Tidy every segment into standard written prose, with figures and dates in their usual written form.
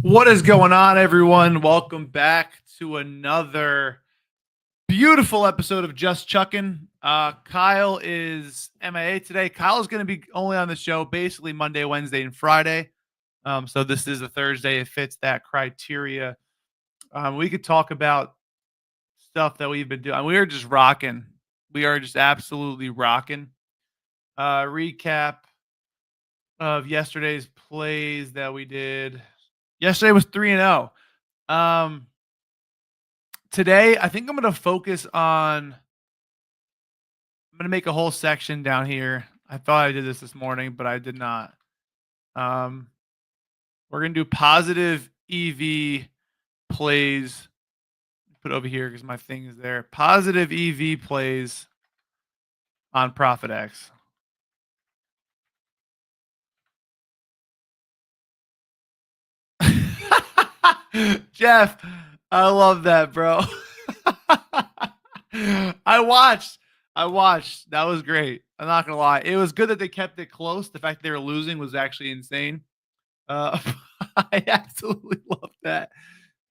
What is going on, everyone? Welcome back to another beautiful episode of Just Chuckin. Kyle is MIA today. Kyle is going to be only on the show basically Monday, Wednesday, and Friday. So this is a Thursday. It fits that criteria. We could talk about stuff that we've been doing. We are just rocking. We are just absolutely rocking. Recap of yesterday's plays that we did. Yesterday was 3-0. Today, I think I'm going to focus on. I'm going to make a whole section down here. I thought I did this morning, but I did not. We're going to do positive EV plays. Put it over here because my thing is there. Positive EV plays on ProphetX. Jeff, I love that, bro. I watched. That was great. I'm not gonna lie. It was good that they kept it close. The fact they were losing was actually insane. I absolutely love that.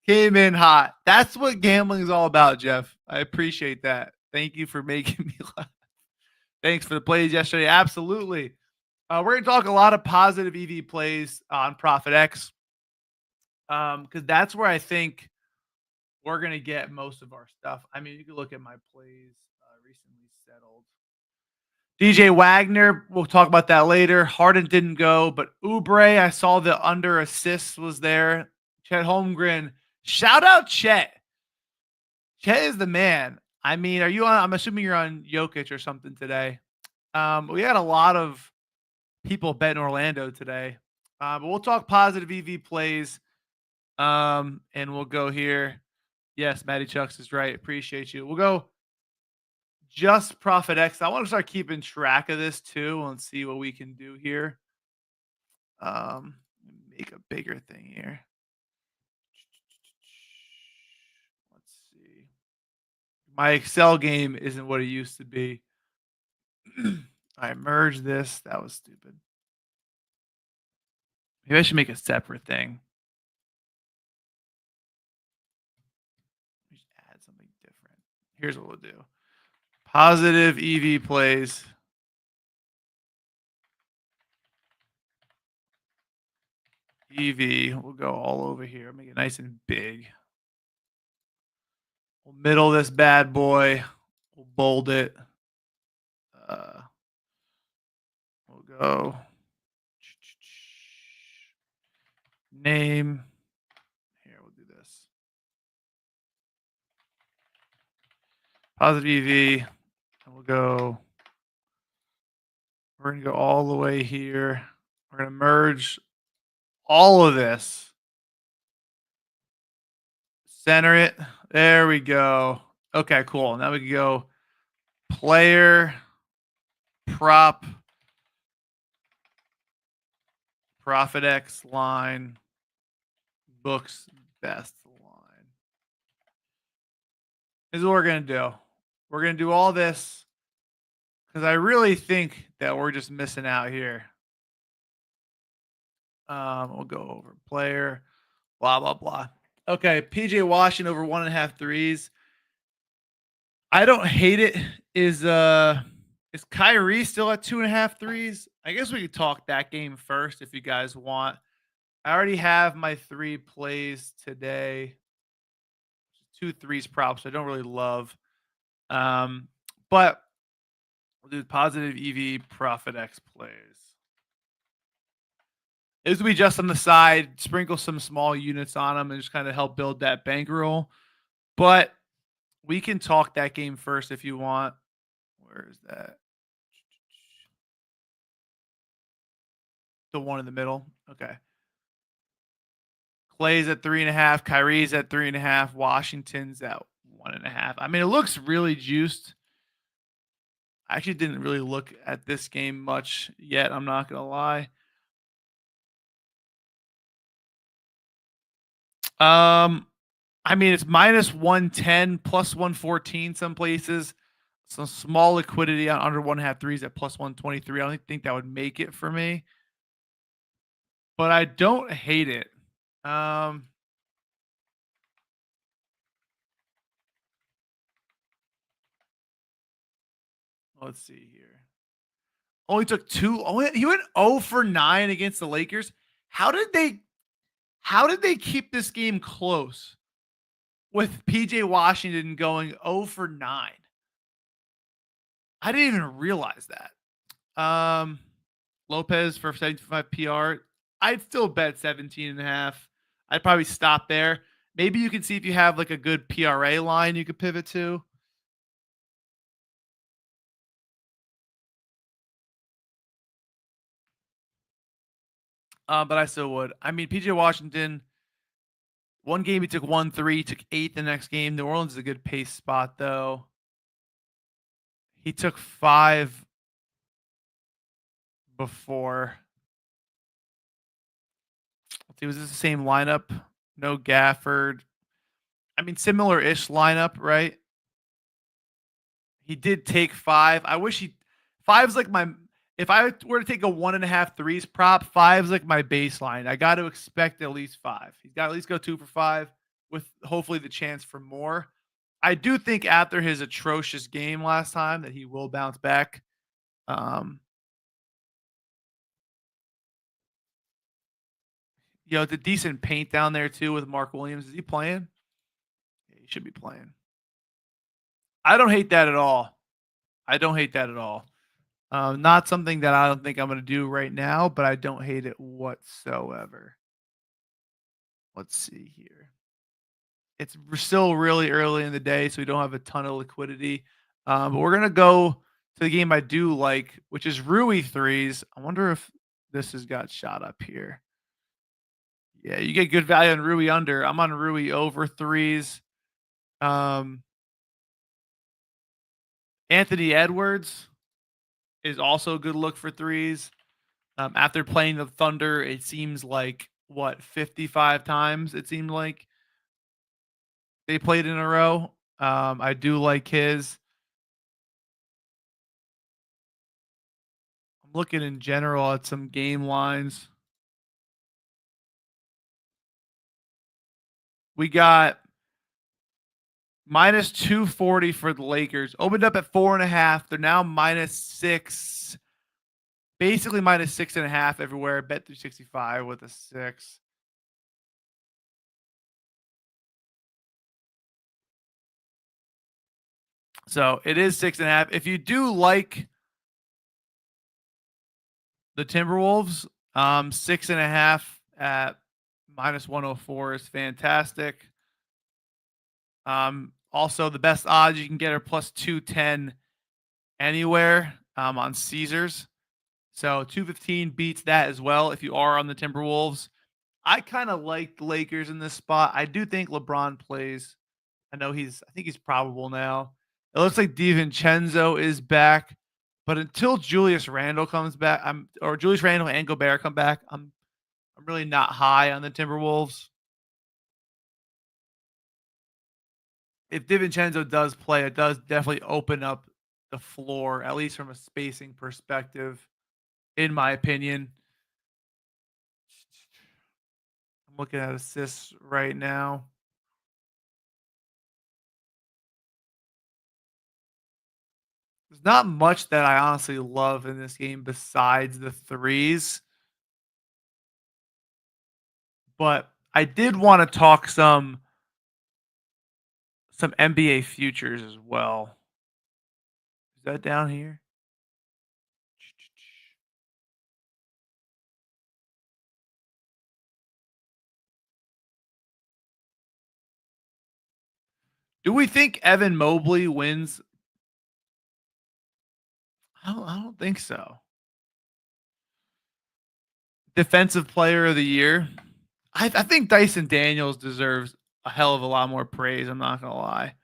Came in hot. That's what gambling is all about, Jeff. I appreciate that. Thank you for making me laugh. Thanks for the plays yesterday. Absolutely. We're going to talk a lot of positive EV plays on ProphetX because that's where I think we're going to get most of our stuff. I mean, you can look at my plays recently settled. DJ Wagner, we'll talk about that later. Harden didn't go, but Oubre, I saw the under assist was there. Chet Holmgren, shout out Chet. Chet is the man. I mean, are you on? I'm assuming you're on Jokic or something today. We had a lot of people betting Orlando today, but we'll talk positive EV plays, and we'll go here. Yes, Matty Chucks is right. Appreciate you. We'll go just ProphetX. I want to start keeping track of this too and see what we can do here. Make a bigger thing here. Let's see. My Excel game isn't what it used to be. I merged this. That was stupid. Maybe I should make a separate thing. Just add something different. Here's what we'll do. Positive EV plays. EV. We'll go all over here. Make it nice and big. We'll middle this bad boy. We'll bold it. We'll go name. Here, we'll do this. Positive EV. And we'll go. We're going to go all the way here. We're going to merge all of this. Center it. There we go. Okay, cool. Now we can go player, prop, ProphetX line, books, best line. This is what we're going to do. We're going to do all this because I really think that we're just missing out here. We'll go over player, blah, blah, blah. Okay, PJ Washington over 1.5 threes. I don't hate it. Is Kyrie still at 2.5 threes? I guess we could talk that game first if you guys want. I already have my 3 plays today. 2 threes props I don't really love. But we'll do positive EV ProphetX plays. This will be just on the side, sprinkle some small units on them and just kind of help build that bankroll. But we can talk that game first if you want. Where is that? The one in the middle. Okay. Clay's at 3.5. Kyrie's at 3.5. Washington's at 1.5. I mean, it looks really juiced. I actually didn't really look at this game much yet. I'm not going to lie. I mean, it's minus 110, plus 114 some places. Some small liquidity on under 1.5 threes at plus 123. I don't think that would make it for me. But I don't hate it. Um, let's see here. Only took two. Only he went 0 for 9 against the Lakers. How did they? How did they keep this game close with PJ Washington going 0 for 9? I didn't even realize that. Lopez for 75 PR. I'd still bet 17 and a half. I'd probably stop there. Maybe you can see if you have like a good PRA line you could pivot to. But I still would. I mean, PJ Washington, one game he took 1-3, took 8 the next game. New Orleans is a good pace spot though. He took 5 before. Let's see, was this the same lineup? No Gafford. I mean, similar-ish lineup, right? He did take 5. I wish he five's like my if I were to take a 1.5 threes prop, five's like my baseline. I got to expect at least 5. He's got to at least go 2 for 5 with hopefully the chance for more. I do think after his atrocious game last time that he will bounce back. Um, it's a decent paint down there too with Mark Williams. Is he playing? Yeah, he should be playing. I don't hate that at all. I don't hate that at all. Not something that I don't think I'm going to do right now, but I don't hate it whatsoever. Let's see here. It's still really early in the day, so we don't have a ton of liquidity. But we're going to go to the game I do like, which is Rui threes. I wonder if this has got shot up here. Yeah, you get good value on Rui under. I'm on Rui over threes. Anthony Edwards is also a good look for threes. After playing the Thunder, it seems like 55 times it seemed like they played in a row. I do like his. I'm looking in general at some game lines. We got minus 240 for the Lakers. Opened up at 4.5. They're now -6. Basically -6.5 everywhere. Bet 365 with a 6. So it is 6.5. If you do like the Timberwolves, 6.5 at -104 is fantastic. Also, the best odds you can get are plus 210 anywhere on Caesars. So 215 beats that as well if you are on the Timberwolves. I kind of like the Lakers in this spot. I do think LeBron plays. I think he's probable now. It looks like DiVincenzo is back, but until Julius Randle comes back, or Julius Randle and Gobert come back, I'm really not high on the Timberwolves. If DiVincenzo does play, it does definitely open up the floor, at least from a spacing perspective, in my opinion. I'm looking at assists right now. There's not much that I honestly love in this game besides the threes. But I did want to talk some NBA futures as well. Is that down here? Do we think Evan Mobley wins? I don't think so. Defensive player of the year. I think Dyson Daniels deserves a hell of a lot more praise. I'm not gonna lie.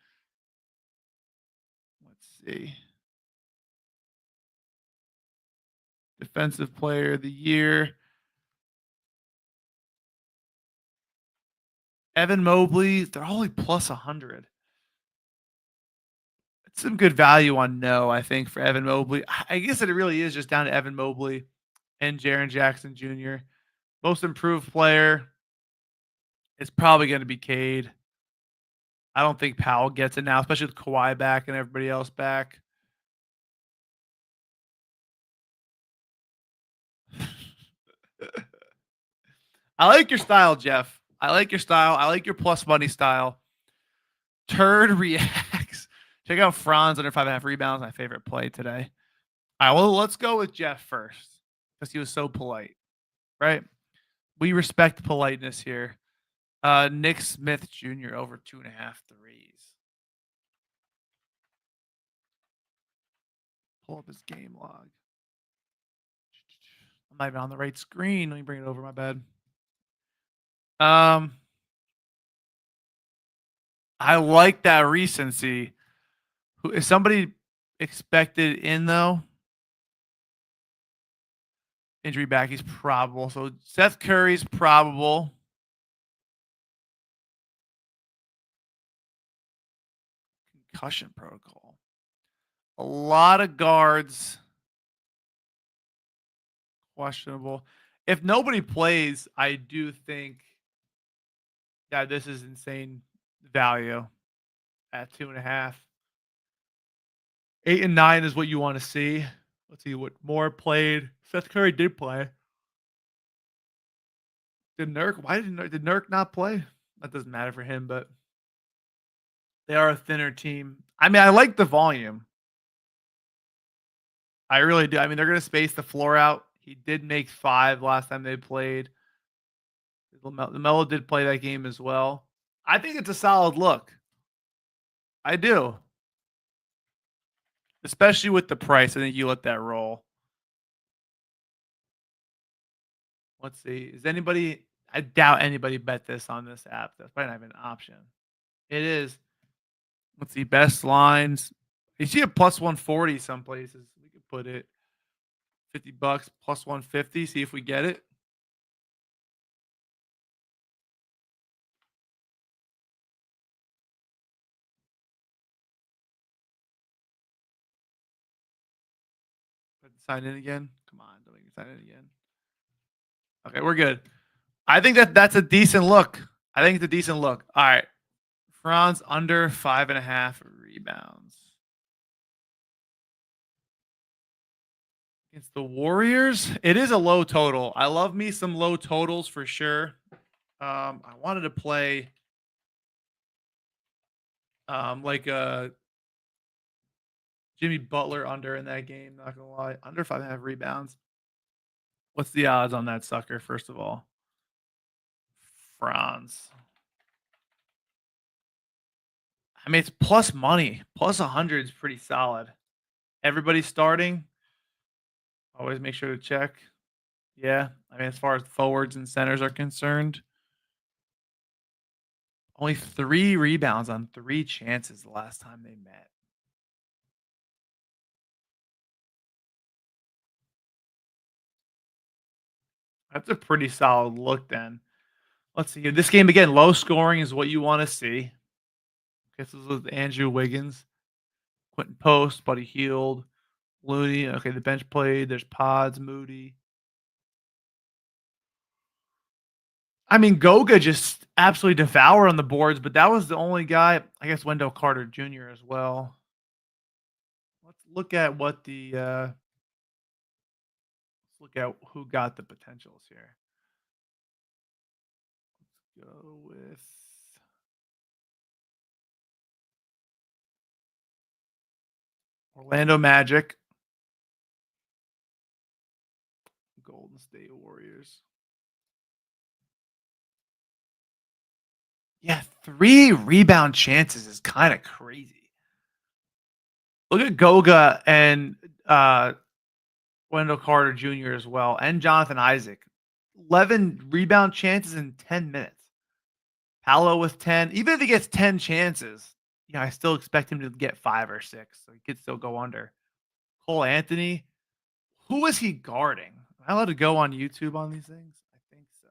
Let's see. Defensive player of the year. Evan Mobley, they're only plus 100. It's some good value on no, I think, for Evan Mobley. I guess that it really is just down to Evan Mobley and Jaren Jackson Jr. Most improved player. It's probably going to be Cade. I don't think Powell gets it now, especially with Kawhi back and everybody else back. I like your style, Jeff. I like your style. I like your plus money style. Turd reacts. Check out Franz under 5.5 rebounds. My favorite play today. All right, well, let's go with Jeff first because he was so polite, right? We respect politeness here. Nick Smith Jr. over 2.5 threes. Pull up his game log. I'm not even on the right screen. Let me bring it over. My bad. I like that recency. Who is somebody expected in though? Injury back, he's probable. So Seth Curry's probable. Concussion protocol. A lot of guards questionable. If nobody plays, I do think that this is insane value at 2.5. 8 and 9 is what you want to see. Let's see what more played. Seth Curry did play. Did Nurk? Why did Nurk not play? That doesn't matter for him, but they are a thinner team. I mean, I like the volume. I really do. I mean, they're going to space the floor out. He did make 5 last time they played. LaMelo did play that game as well. I think it's a solid look. I do. Especially with the price. I think you let that roll. Let's see. Is anybody, I doubt anybody bet this on this app. That's probably not even an option. It is. Let's see. Best lines. You see a plus 140 some places. We could put it $50 plus 150. See if we get it. Sign in again. Come on, don't make me sign in again. Okay, we're good. I think that's a decent look. I think it's a decent look. All right. Franz under 5.5 rebounds. Against the Warriors, it is a low total. I love me some low totals for sure. I wanted to play like a Jimmy Butler under in that game. Not gonna lie, under 5.5 rebounds. What's the odds on that sucker? First of all, Franz. I mean, it's plus money. Plus 100 is pretty solid. Everybody's starting. Always make sure to check. Yeah. I mean, as far as forwards and centers are concerned, only 3 rebounds on 3 chances the last time they met. That's a pretty solid look then. Let's see here. This game again, low scoring is what you want to see. This is with Andrew Wiggins, Quentin Post, Buddy Hield, Looney. Okay, the bench played. There's Pods, Moody. I mean, Goga just absolutely devoured on the boards, but that was the only guy. I guess Wendell Carter Jr. as well. Let's look at what the let's look at who got the potentials here. Let's go with Orlando Magic, Golden State Warriors. Yeah, 3 rebound chances is kind of crazy. Look at Goga and Wendell Carter Jr. as well, and Jonathan Isaac. 11 rebound chances in 10 minutes. Paolo with 10. Even if he gets 10 chances, you know, I still expect him to get 5 or 6. So he could still go under. Cole Anthony. Who is he guarding? Am I allowed to go on YouTube on these things? I think so.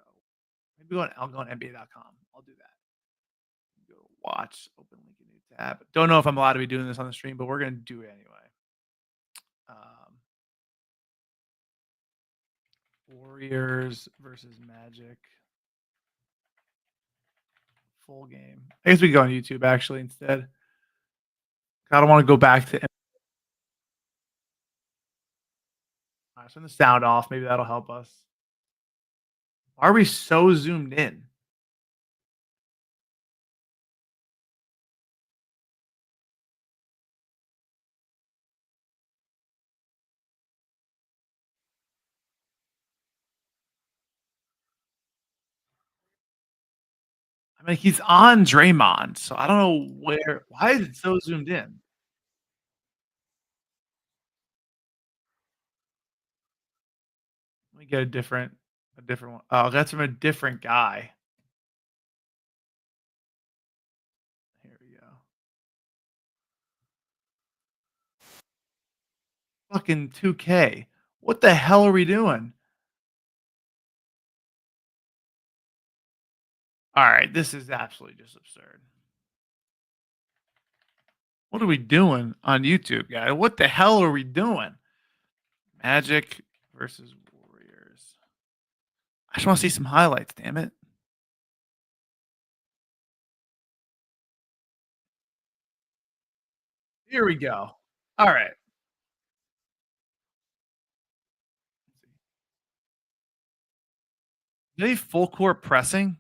Maybe I'll go on NBA.com. I'll do that. Go watch, open link in new tab. Don't know if I'm allowed to be doing this on the stream, but we're going to do it anyway. Warriors versus Magic. full game. I guess we go on YouTube actually instead. I don't want to go back to. All right, turn the sound off. Maybe that'll help us. Why are we so zoomed in? I mean, he's on Draymond, so I don't know where. Why is it so zoomed in? Let me get a different one. Oh, that's from a different guy. Here we go. Fucking 2K. What the hell are we doing? All right, this is absolutely just absurd. What are we doing on YouTube, guys? What the hell are we doing? Magic versus Warriors. I just want to see some highlights, damn it. Here we go. All right. Are they full court pressing?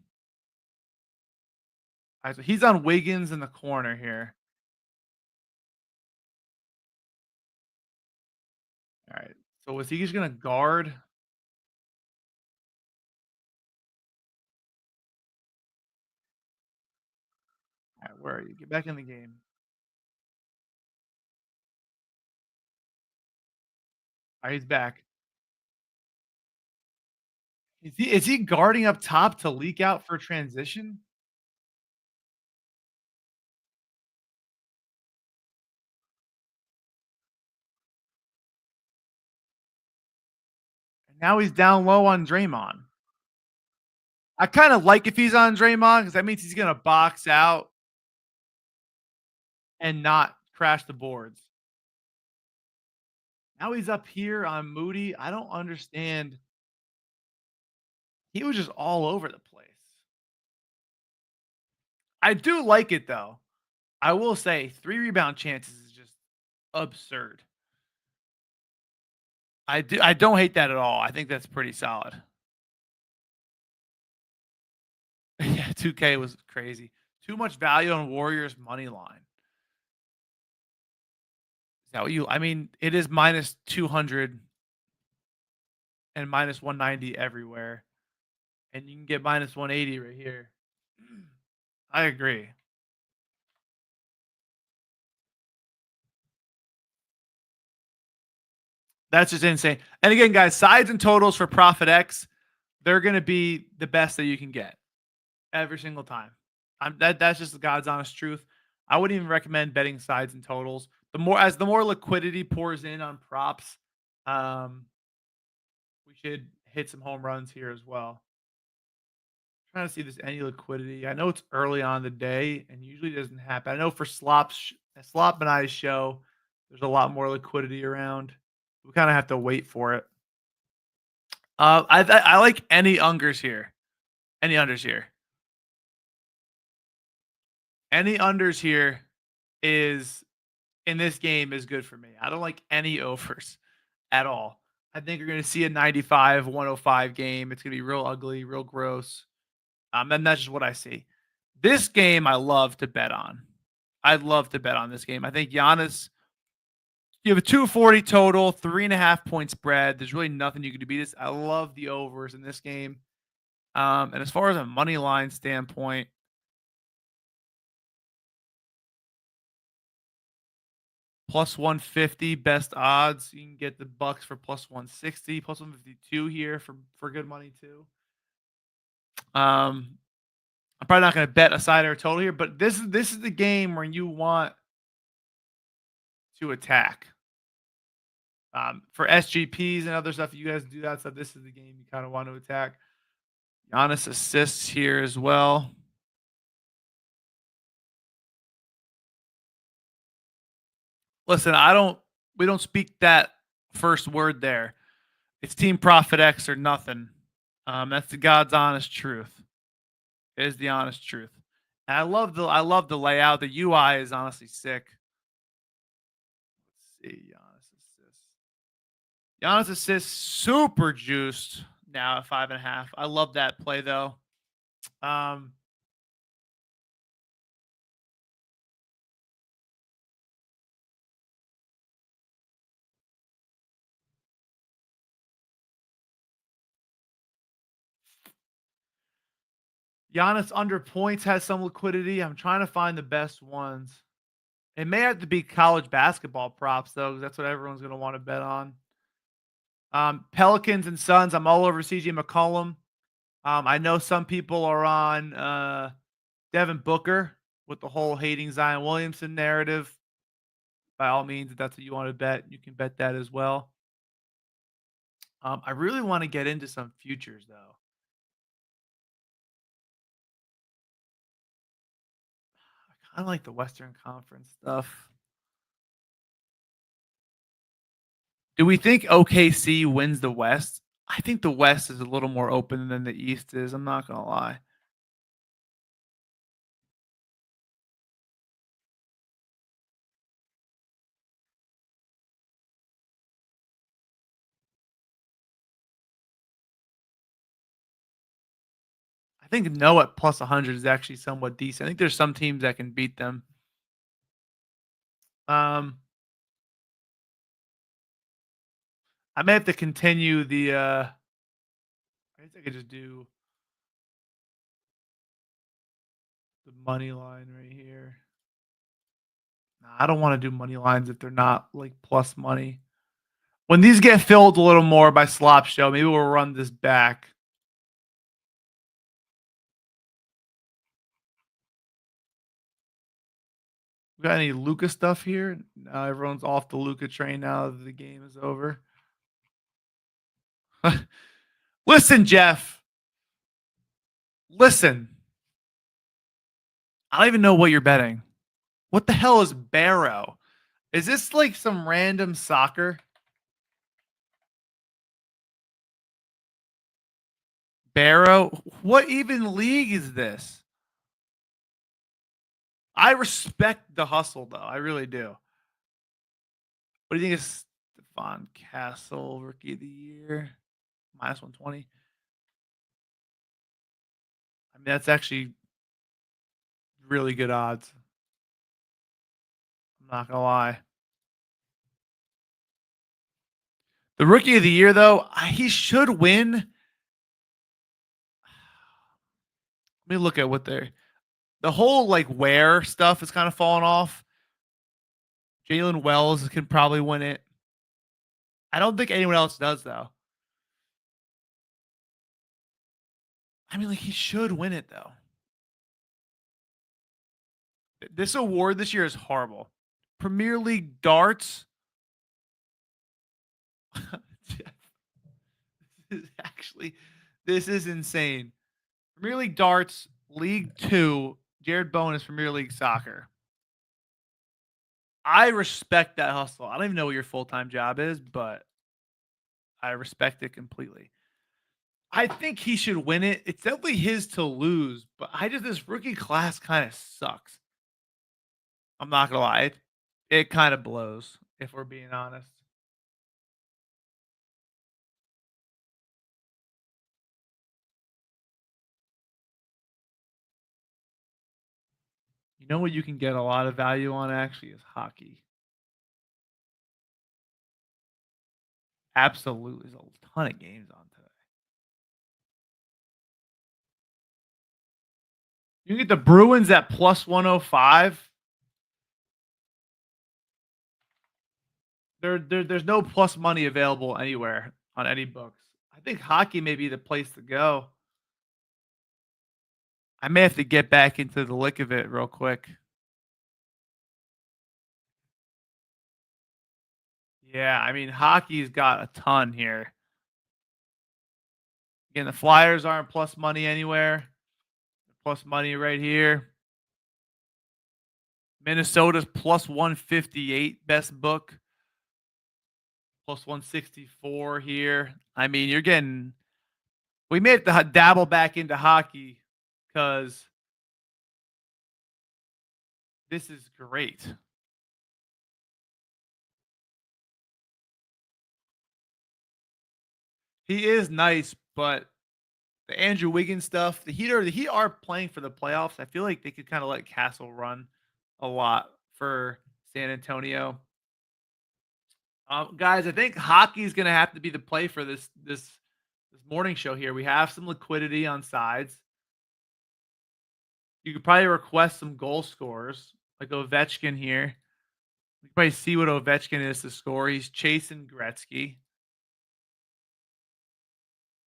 All right, so he's on Wiggins in the corner here. All right. So is he just gonna guard? All right, where are you? Get back in the game. All right, he's back. Is he guarding up top to leak out for transition? And now he's down low on Draymond. I kind of like if he's on Draymond because that means he's gonna box out and not crash the boards. Now he's up here on Moody. I don't understand. He was just all over the place. I do like it though. I will say 3 rebound chances is just absurd. I don't hate that at all. I think that's pretty solid. Yeah, 2K was crazy. Too much value on Warriors money line. Is that what you I mean, it is minus 200 and minus 190 everywhere. And you can get minus 180 right here. I agree. That's just insane. And again, guys, sides and totals for ProphetX, they're going to be the best that you can get every single time. That's just the God's honest truth. I wouldn't even recommend betting sides and totals. The more liquidity pours in on props, um, we should hit some home runs here as well. Trying to see if there's any liquidity. I know it's early on the day and usually doesn't happen. I know for Slop and I's show, there's a lot more liquidity around. We kind of have to wait for it. I like any unders here. Any unders here. Any unders here is in this game is good for me. I don't like any overs at all. I think you're going to see a 95-105 game. It's going to be real ugly, real gross. And that's just what I see. This game I love to bet on. I'd love to bet on this game. I think Giannis, you have a 240 total, 3.5 point spread. There's really nothing you can do beat this. I love the overs in this game. And as far as a money line standpoint, plus 150 best odds. You can get the Bucks for plus 160, plus 152 here for good money too. I'm probably not going to bet a side or a total here, but this is the game where you want to attack. For SGPs and other stuff, you guys do that stuff. This is the game you kind of want to attack. Giannis assists here as well. Listen, we don't speak that first word there. It's Team ProphetX or nothing. That's the God's honest truth. It is the honest truth. And I love the layout. The UI is honestly sick. Let's see, Giannis assists super juiced now at 5.5. I love that play though. Um, Giannis under points has some liquidity. I'm trying to find the best ones. It may have to be college basketball props though, because that's what everyone's going to want to bet on. Pelicans and Suns. I'm all over CJ McCollum. I know some people are on Devin Booker with the whole hating Zion Williamson narrative. By all means, if that's what you want to bet, you can bet that as well. I really want to get into some futures though. I kind of like the Western Conference stuff. Do we think OKC wins the West? I think the West is a little more open than the East is. I'm not gonna lie. I think no at plus 100 is actually somewhat decent. I think there's some teams that can beat them. Um, I may have to continue the. I guess I could just do the money line right here. Nah, I don't want to do money lines if they're not like plus money. When these get filled a little more by Slop Show, maybe we'll run this back. We got any Luca stuff here? No, everyone's off the Luca train now that the game is over. Listen, Jeff. Listen. I don't even know what you're betting. What the hell is Barrow? Is this like some random soccer? Barrow? What even league is this? I respect the hustle, though. I really do. What do you think is Stephon Castle, Rookie of the Year? Minus 120. I mean, that's actually really good odds. I'm not going to lie. The Rookie of the Year, though, he should win. Let me look at what they're. The whole like wear stuff is kind of falling off. Jalen Wells can probably win it. I don't think anyone else does, though. I mean, like, he should win it, though. This award this year is horrible. Premier League darts. This is insane. Premier League darts, League 2, Jared Bonus, Premier League soccer. I respect that hustle. I don't even know what your full-time job is, but I respect it completely. I think he should win it. It's definitely his to lose, but this rookie class kind of sucks. I'm not gonna lie. It kind of blows, if we're being honest. You know what you can get a lot of value on actually is hockey. Absolutely. There's a ton of games on today. You can get the Bruins at plus 105. There's no plus money available anywhere on any books. I think hockey may be the place to go. I may have to get back into the lick of it real quick. Yeah, I mean, hockey's got a ton here. Again, the Flyers aren't plus money anywhere. Plus money right here. Minnesota's plus 158 best book. Plus 164 here. I mean, you're getting. We may have to dabble back into hockey because This is great. He is nice, but the Andrew Wiggins stuff, the Heat are playing for the playoffs. I feel like they could kind of let Castle run a lot for San Antonio. Guys, I think hockey is going to have to be the play for this morning show here. We have some liquidity on sides. You could probably request some goal scorers like Ovechkin here. You can probably see what Ovechkin is to score. He's chasing Gretzky.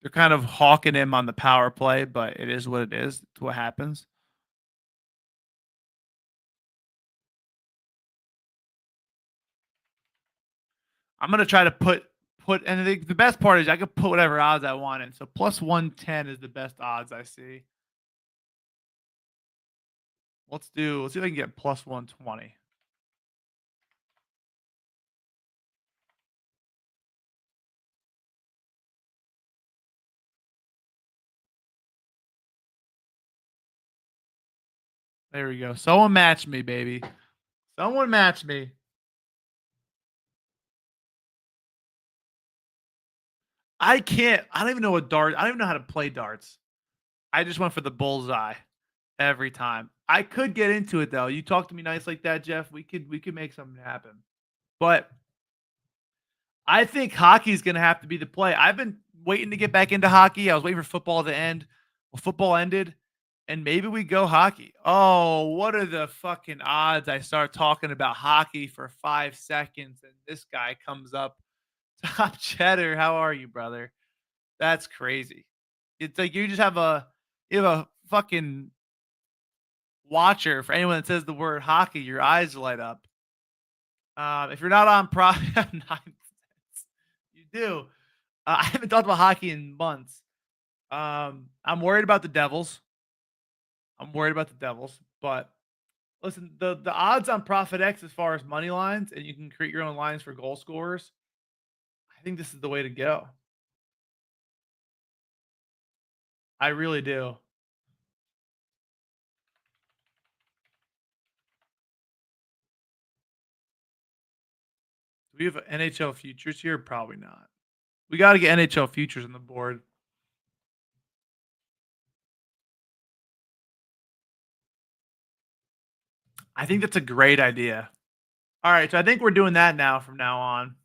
They're kind of hawking him on the power play, but it is what it is. It's what happens. I'm gonna try to put and the best part is I could put whatever odds I want in. So plus 110 is the best odds I see. Let's see if I can get plus 120. There we go. Someone match me, baby. Someone match me. I don't even know what dart. I don't even know how to play darts. I just went for the bullseye every time. I could get into it though. You talk to me nice like that, Jeff. We could make something happen. But I think hockey's gonna have to be the play. I've been waiting to get back into hockey. I was waiting for football to end. Well, football ended, and maybe we go hockey. Oh, what are the fucking odds I start talking about hockey for 5 seconds and this guy comes up? Top Cheddar, how are you, brother? That's crazy. It's like you have a fucking watcher for anyone that says the word hockey, your eyes light up. If you're not on Pro 9 cents, you do. I haven't talked about hockey in months. I'm worried about the Devils. But listen, the odds on ProphetX as far as money lines, and you can create your own lines for goal scorers. I think this is the way to go. I really do. Do we have NHL futures here? Probably not. We got to get NHL futures on the board. I think that's a great idea. All right, so I think we're doing that now from now on.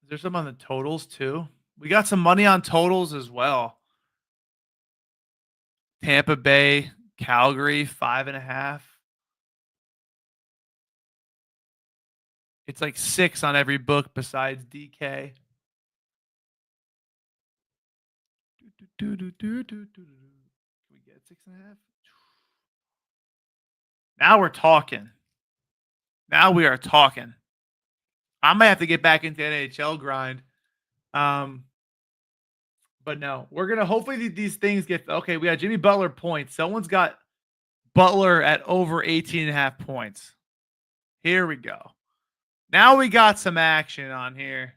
Is there some on the totals too? We got some money on totals as well. Tampa Bay, Calgary, 5.5. It's like 6 on every book besides DK. Can we get 6.5? Now we're talking. Now we are talking. I might have to get back into NHL grind. But no, we're gonna hopefully these things get okay. We got Jimmy Butler points. Someone's got Butler at over 18.5 points. Here we go. Now we got some action on here.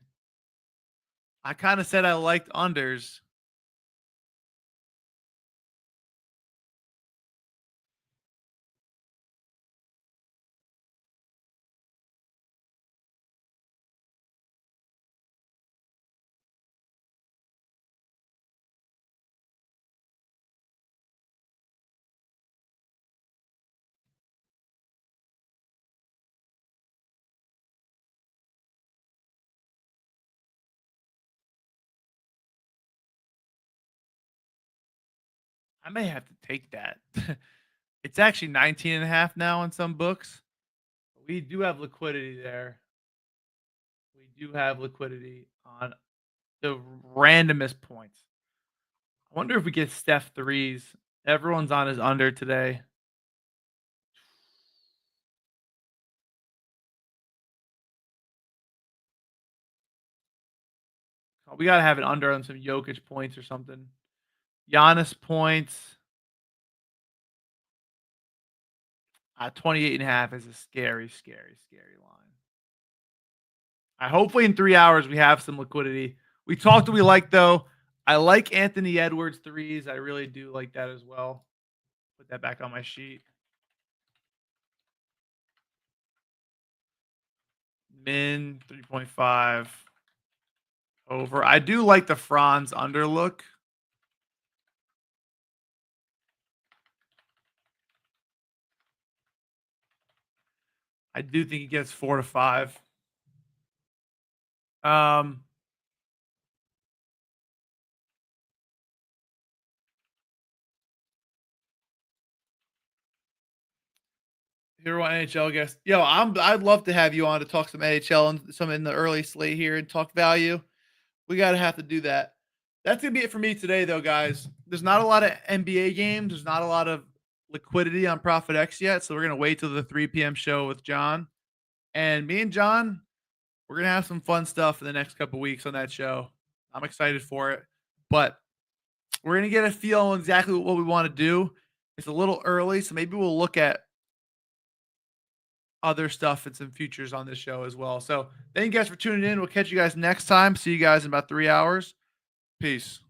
I kind of said I liked unders. I may have to take that. It's actually 19.5 now in some books. We do have liquidity there. We do have liquidity on the randomest points. I wonder if we get Steph threes. Everyone's on his under today. We gotta have it under on some Jokic points or something. Giannis points. 28.5 is a scary, scary, scary line. Hopefully in 3 hours we have some liquidity. We talked what we like though. I like Anthony Edwards threes. I really do like that as well. Put that back on my sheet. Min 3.5 over. I do like the Franz under look. I do think he gets 4 to 5. Um, Here on NHL guest. Yo, I'd love to have you on to talk some NHL and some in the early slate here and talk value. We gotta have to do that. That's gonna be it for me today, though, guys. There's not a lot of NBA games. There's not a lot of liquidity on ProphetX yet, so we're gonna wait till the 3 p.m. show with John. And me and John, we're gonna have some fun stuff in the next couple weeks on that show. I'm excited for it, but we're gonna get a feel on exactly what we want to do. It's a little early, so maybe we'll look at other stuff and some futures on this show as well. So thank you guys for tuning in. We'll catch you guys next time. See you guys in about 3 hours. Peace.